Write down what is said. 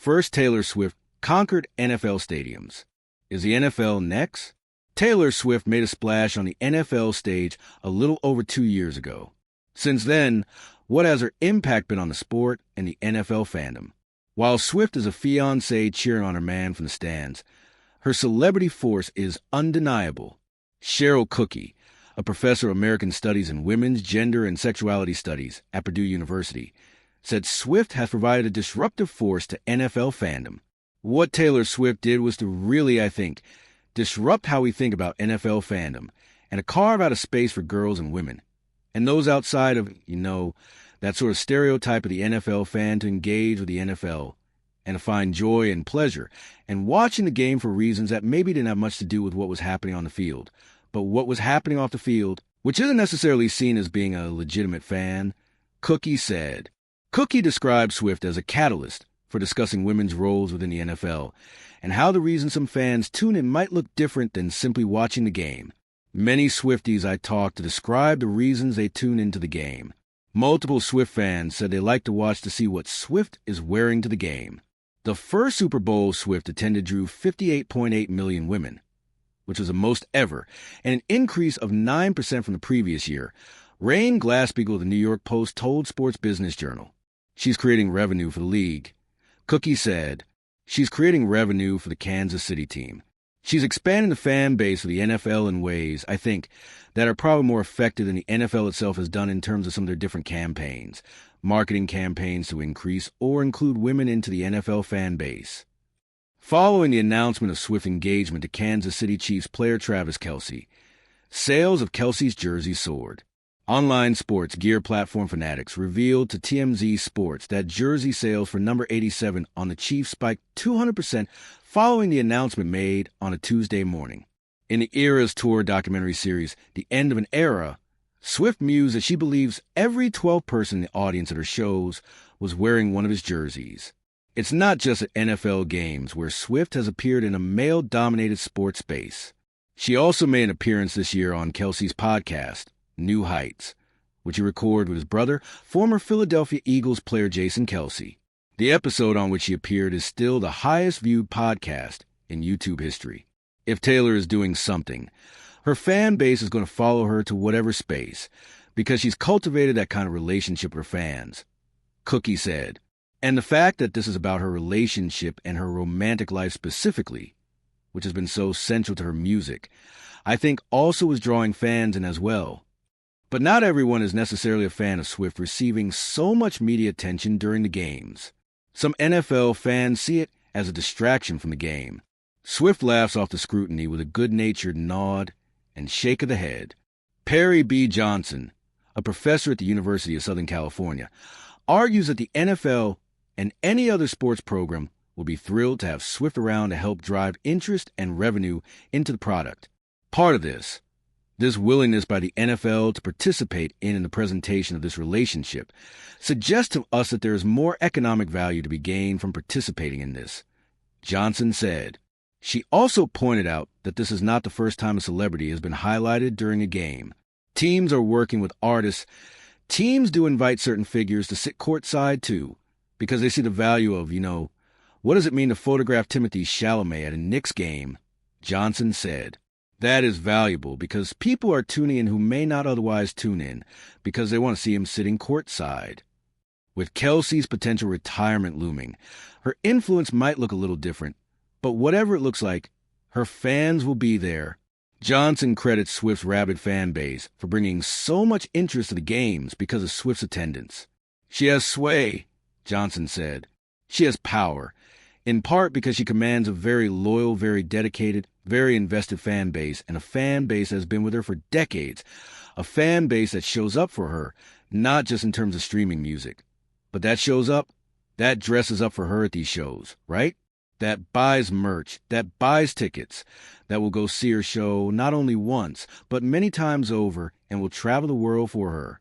First, Taylor Swift conquered NFL stadiums. Is the NFL next? Taylor Swift made a splash on the NFL stage a little over 2 years ago. Since then, what has her impact been on the sport and the NFL fandom? While Swift is a fiancee cheering on her man from the stands, her celebrity force is undeniable. Cheryl Cookie, a professor of American Studies and Women's, Gender, and Sexuality Studies at Purdue University, said Swift has provided a disruptive force to NFL fandom. What Taylor Swift did was to really, I think, disrupt how we think about NFL fandom and to carve out a space for girls and women, and those outside of, that sort of stereotype of the NFL fan to engage with the NFL and to find joy and pleasure and watching the game for reasons that maybe didn't have much to do with what was happening on the field, but what was happening off the field, which isn't necessarily seen as being a legitimate fan. Cookie said. Cookie described Swift as a catalyst for discussing women's roles within the NFL and how the reason some fans tune in might look different than simply watching the game. Many Swifties I talked to describe the reasons they tune into the game. Multiple Swift fans said they like to watch to see what Swift is wearing to the game. The first Super Bowl Swift attended drew 58.8 million women, which was the most ever, and an increase of 9% from the previous year. Rain Glassbeagle of the New York Post told Sports Business Journal, "She's creating revenue for the league." Cookie said, "She's creating revenue for the Kansas City team. She's expanding the fan base of the NFL in ways, I think, that are probably more effective than the NFL itself has done in terms of some of their different campaigns, marketing campaigns to increase or include women into the NFL fan base." Following the announcement of Swift's engagement to Kansas City Chiefs player Travis Kelce, sales of Kelce's jersey soared. Online sports gear platform Fanatics revealed to TMZ Sports that jersey sales for number 87 on the Chiefs spiked 200% following the announcement made on a Tuesday morning. In the Eras Tour documentary series, The End of an Era, Swift mused that she believes every 12th person in the audience at her shows was wearing one of his jerseys. It's not just at NFL games where Swift has appeared in a male-dominated sports space. She also made an appearance this year on Kelce's podcast, New Heights, which he recorded with his brother, former Philadelphia Eagles player Jason Kelce. The episode on which she appeared is still the highest-viewed podcast in YouTube history. If Taylor is doing something, her fan base is going to follow her to whatever space, because she's cultivated that kind of relationship with her fans, Cookie said. And the fact that this is about her relationship and her romantic life specifically, which has been so central to her music, I think also is drawing fans in as well. But not everyone is necessarily a fan of Swift receiving so much media attention during the games. Some NFL fans see it as a distraction from the game. Swift laughs off the scrutiny with a good-natured nod and shake of the head. Perry B. Johnson, a professor at the University of Southern California, argues that the NFL and any other sports program will be thrilled to have Swift around to help drive interest and revenue into the product. Part of this willingness by the NFL to participate in the presentation of this relationship, suggests to us that there is more economic value to be gained from participating in this, Johnson said. She also pointed out that this is not the first time a celebrity has been highlighted during a game. Teams are working with artists. Teams do invite certain figures to sit courtside too, because they see the value of, what does it mean to photograph Timothée Chalamet at a Knicks game? Johnson said. That is valuable because people are tuning in who may not otherwise tune in because they want to see him sitting courtside. With Kelce's potential retirement looming, her influence might look a little different, but whatever it looks like, her fans will be there. Johnson credits Swift's rabid fan base for bringing so much interest to the games because of Swift's attendance. She has sway, Johnson said. She has power, in part because she commands a very loyal, very dedicated, very invested fan base, and a fan base that has been with her for decades, a fan base that shows up for her, not just in terms of streaming music, but that shows up, that dresses up for her at these shows, right? That buys merch, that buys tickets, that will go see her show not only once, but many times over, and will travel the world for her.